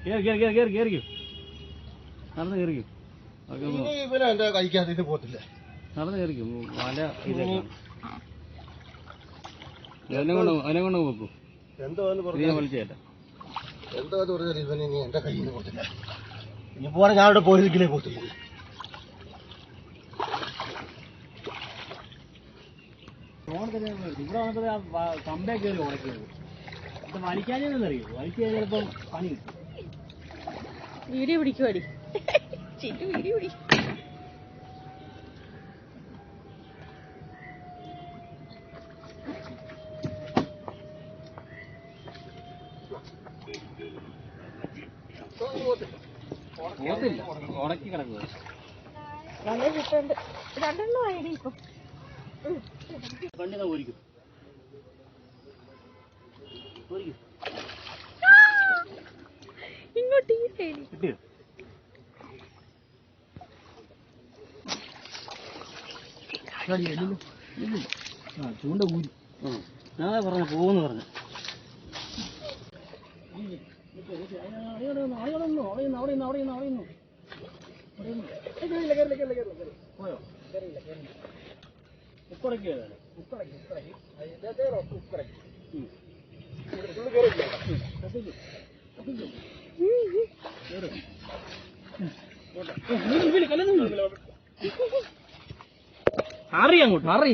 കേറിക്കോ നടന്ന് കേറിക്കോ. എന്റെ കഴിക്കാതെ ഇത് പോത്തില്ല. നടന്ന് കേറിക്കും വല അതിനെ കൊണ്ട് പോക്കൂ. എന്തോന്ന് വലിച്ചേട്ട എന്തോന്ന് പറഞ്ഞാൽ ഇവനെ ഇനി എന്റെ കയ്യിൽ നിന്ന് പോത്തില്ല. ഇനി പോവാൻ ഞാൻ അവിടെ പോയിരിക്കലേ പോത്തില്ല. ഇവിടെ വന്നപ്പോ കമ്പേ കയറി ഉടക്കിയത് ഇത് വലിക്കാനെന്നറിയോ? വലിച്ചു കഴിഞ്ഞാൽ ചിലപ്പം പണി കിട്ടും. വീഡിയോ പിടിക്കുവാടി വീഡിയോ പിടി. പോത്തില്ല ഉടക്കി കിടക്കുക. രണ്ടെണ്ണം ആയിടി ഇപ്പൊ. കണ്ടിന്നാ ഓരിക്കും ഇങ്ങോട്ട് ഈ സൈഡിൽ കിട്ടിയോ? ചൂണ്ട ഊരി ഞാൻ പറഞ്ഞ പോവെന്ന് പറഞ്ഞു. പോയോ? ഉപ്പടക്കി അറിയാം അങ്ങോട്ട് അറി